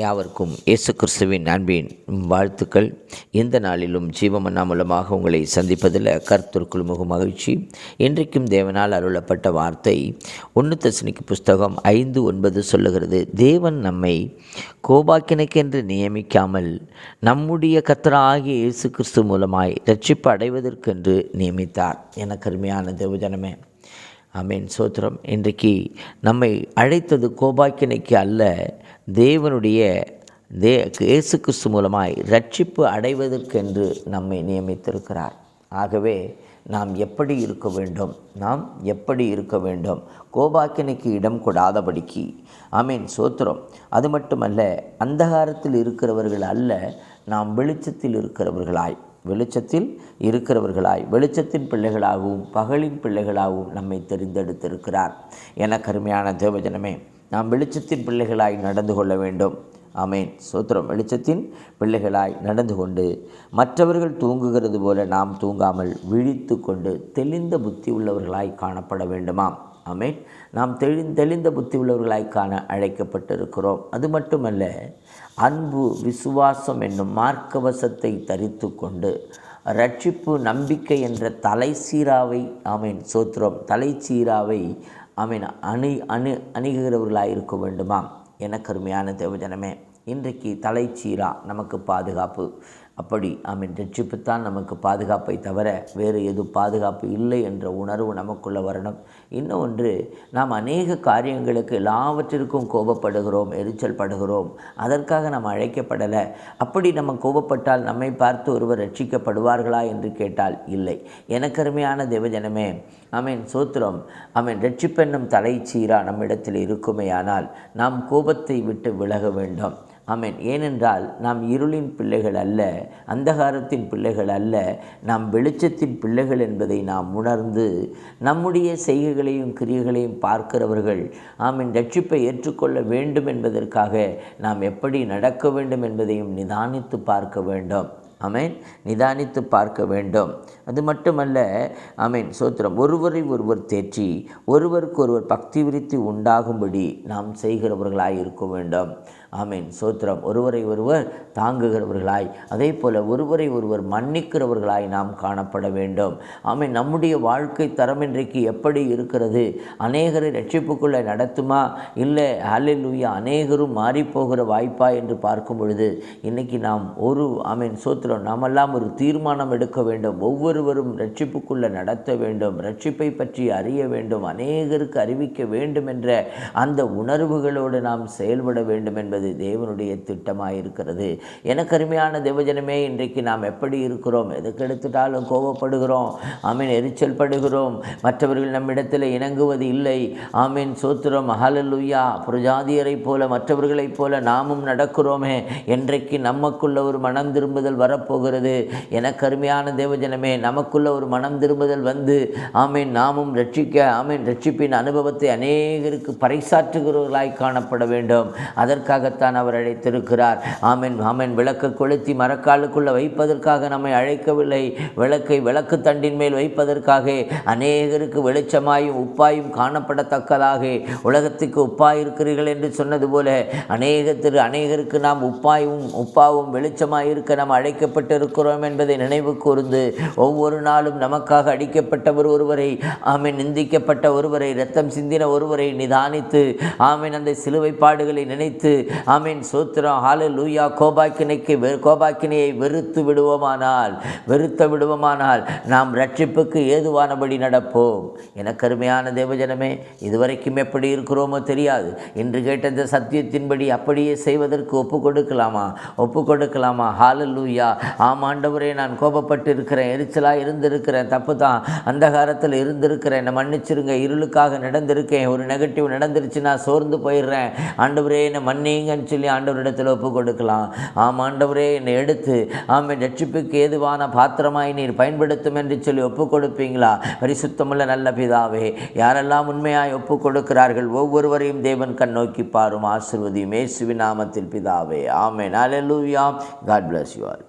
யாவருக்கும் இயேசு கிறிஸ்துவின் அன்பின் வாழ்த்துக்கள். இந்த நாளிலும் ஜீவமன்னா மூலமாக உங்களை சந்திப்பதில் கர்த்தருக்குள் மிக மகிழ்ச்சி. இன்றைக்கும் தேவனால் அருளப்பட்ட வார்த்தை 1 தெசலோனிக்கேயர் புஸ்தகம் 5:9 சொல்லுகிறது, தேவன் நம்மை கோபாக்கினைக்கென்று நியமிக்காமல் நம்முடைய கர்த்தராகிய இயேசு கிறிஸ்து மூலமாய் இரட்சிப்பு அடைவதற்கென்று நியமித்தார். என கருமையான தேவஜனமே, ஆமென், சோத்திரம். இன்றைக்கு நம்மை அழைத்தது கோபாக்கினைக்கு அல்ல, தேவனுடைய இயேசு கிறிஸ்து மூலமாய் இரட்சிப்பு அடைவதற்கென்று நம்மை நியமித்திருக்கிறார். ஆகவே நாம் எப்படி இருக்க வேண்டும்? கோபாக்கினைக்கு இடம் கொடாதபடிக்கு. ஆமென், சோத்திரம். அது மட்டுமல்ல, அந்தகாரத்தில் இருக்கிறவர்கள் அல்ல, நாம் வெளிச்சத்தில் இருக்கிறவர்களாய் வெளிச்சத்தின் பிள்ளைகளாகவும் பகலின் பிள்ளைகளாகவும் நம்மை தெரிந்தெடுத்திருக்கிறார். என கருமையான தேவஜனமே, நாம் வெளிச்சத்தின் பிள்ளைகளாய் நடந்து கொள்ள வேண்டும். ஆமென், சோத்திரம். வெளிச்சத்தின் பிள்ளைகளாய் நடந்து கொண்டு மற்றவர்கள் தூங்குகிறது போல நாம் தூங்காமல் விழித்து கொண்டு தெளிந்த புத்தி உள்ளவர்களாய் காணப்பட வேண்டுமாம். ஆமென். நாம் தெளிந்த புத்தி உள்ளவர்களாய் காண அழைக்கப்பட்டிருக்கிறோம். அது மட்டுமல்ல, அன்பு விசுவாசம் என்னும் மார்க்கவசத்தை தரித்து கொண்டு இரட்சிப்பு நம்பிக்கை என்ற தலைச்சீராவை, ஆமென், சோத்திரம், தலைச்சீராவை ஆமென் அணுகுகிறவர்களாக இருக்க வேண்டுமாம். என கருமையான தேவஜனமே, இன்றைக்கு தலைச்சீரா நமக்கு பாதுகாப்பு. அப்படி ஆமென், இரட்சிப்புத்தான் நமக்கு பாதுகாப்பை தவிர வேறு எது பாதுகாப்பு இல்லை என்ற உணர்வு நமக்குள்ளே வரணும். இன்னொன்று, நாம் அநேக காரியங்களுக்கு எல்லாவற்றிற்கும் கோபப்படுகிறோம், எரிச்சல் படுகிறோம். அதற்காக நாம் அழைக்கப்படலை. அப்படி நம்ம கோபப்பட்டால் நம்மை பார்த்து ஒருவர் ரட்சிக்கப்படுவார்களா என்று கேட்டால் இல்லை. எனக்கருமையான தேவஜனமே, ஆமென், சோத்திரம். ஆமென், இரட்சிப்பென்னும் தலைச்சீரா நம்மிடத்தில் இருக்குமேயானால் நாம் கோபத்தை விட்டு விலக வேண்டும். ஆமென். ஏனென்றால் நாம் இருளின் பிள்ளைகள் அல்ல, அந்தகாரத்தின் பிள்ளைகள் அல்ல, நாம் வெளிச்சத்தின் பிள்ளைகள் என்பதை நாம் உணர்ந்து நம்முடைய செய்கைகளையும் கிரியைகளையும் பார்க்கிறவர்கள் ஆமென் இரட்சிப்பை ஏற்றுக்கொள்ள வேண்டும் என்பதற்காக நாம் எப்படி நடக்க வேண்டும் என்பதையும் நிதானித்து பார்க்க வேண்டும். ஆமென், நிதானித்து பார்க்க வேண்டும். அது மட்டுமல்ல, ஆமென், சோத்திரம், ஒருவரை ஒருவர் தேற்றி ஒருவருக்கு ஒருவர் பக்தி விருத்தி உண்டாகும்படி நாம் செய்கிறவர்களாய் இருக்க வேண்டும். ஆமென், சோத்திரம். ஒருவரை ஒருவர் தாங்குகிறவர்களாய், அதே போல் ஒருவரை ஒருவர் மன்னிக்கிறவர்களாய் நாம் காணப்பட வேண்டும். ஆமென். நம்முடைய வாழ்க்கை தரம் இன்றைக்கு எப்படி இருக்கிறது? அநேகரை ரட்சிப்புக்குள்ளே நடத்துமா, இல்லை ஹல்லேலூயா அநேகரும் மாறிப்போகிற வாய்ப்பா என்று பார்க்கும் பொழுது இன்றைக்கி நாம் ஆமென், சோத்திரம், நாமெல்லாம் ஒரு தீர்மானம் எடுக்க வேண்டும். ஒவ்வொருவரும் ரட்சிப்புக்குள்ளே நடத்த வேண்டும், ரட்சிப்பை பற்றி அறிய வேண்டும், அநேகருக்கு அறிவிக்க வேண்டும் என்ற அந்த உணர்வுகளோடு நாம் செயல்பட வேண்டும் என்பது தேவனுடைய திட்டமாயிருக்கிறது. எனக்கு அருமையான தேவஜனமே, இன்றைக்கு நாம் எப்படி இருக்கிறோம்? எதுக்கு எடுத்துட்டாலும் கோபப்படுகிறோம், ஆமீன், எரிச்சல் படுகிறோம், மற்றவர்கள் நம்மிடத்தில் இணங்குவது இல்லை. ஆமீன், சோத்திரம், ஹல்லேலூயா. புரஜாதியரை போல மற்றவர்களைப் போல நாமும் நடக்கிறோமே. என்றைக்கு நமக்குள்ள ஒரு மனம் திரும்புதல் வரப்போகிறது? எனக்கு அருமையான தேவஜனமே, நமக்குள்ள ஒரு மனம் திரும்புதல் வந்து ஆமீன் நாமும் ரட்சிப்பின் அனுபவத்தை அநேகருக்கு பறைசாற்றுகிறவர்களாய் காணப்பட வேண்டும். அதற்காகத்தான் அவர் அழைத்திருக்கிறார். ஆமென், ஆமென். விளக்கு கொளுத்தி மரக்காலுக்குள்ள வைப்பதற்காக நம்மை அழைக்கவில்லை. விளக்கு தண்டின் மேல் வைப்பதற்காக, அநேகருக்கு வெளிச்சமாயும் உப்பாயும் காணப்படத்தக்கதாக, உலகத்துக்கு உப்பாயிருக்கிறீர்கள் என்று சொன்னது போல அநேகருக்கு நாம் உப்பாவும் வெளிச்சமாயிருக்க நாம் அழைக்கப்பட்டிருக்கிறோம் என்பதை நினைவு கூர்ந்து ஒவ்வொரு நாளும் நமக்காக அடிக்கப்பட்டவர் ஒருவரை, ஆமென், நிந்திக்கப்பட்ட ஒருவரை, இரத்தம் சிந்தின ஒருவரை நிதானித்து, ஆமென், அந்த சிலுவை பாடுகளை நினைத்து, ஆமென், சோத்திரம், ஹல்லேலூயா, கோபாக்கினையை வெறுத்து விடுவோமானால் நாம் ரட்சிப்புக்கு ஏதுவானபடி நடப்போம். எனக்கு அருமையான தேவஜனமே, இதுவரைக்கும் எப்படி இருக்கிறோமோ தெரியாது. இன்று கேட்ட இந்த சத்தியத்தின்படி அப்படியே செய்வதற்கு ஒப்பு கொடுக்கலாமா? ஹல்லேலூயா. ஆண்டவரே, நான் கோபப்பட்டு இருக்கிறேன், எரிச்சலாக இருந்திருக்கிறேன், தப்பு தான், அந்தகாரத்தில் இருந்திருக்கிறேன், என்னை மன்னிச்சிருங்க, இருளுக்காக நடந்திருக்கேன், ஒரு நெகட்டிவ் நடந்துருச்சுன்னா சோர்ந்து போயிடுறேன், ஆண்டவரே என்னை மன்னிங்கன்னு சொல்லி ஆண்டவரிடத்தில் ஒப்பு கொடுக்கலாம். ஆண்டவரே, என்னை எடுத்து ஆமென் ரட்சிப்புக்கு ஏதுவான பாத்திரமாய் நீர் பயன்படுத்தும் என்று சொல்லி ஒப்பு கொடுப்பீங்களா? பரிசுத்தமுள்ள நல்ல பிதாவே, யாரெல்லாம் உண்மையாய் ஒப்பு கொடுக்கிறார்கள் ஒவ்வொருவரையும் தேவன் கண் நோக்கி பாரும், ஆசீர்வதியும். இயேசுவின் நாமத்தில் பிதாவே, ஆமென். ஹல்லேலூயா. God bless you all.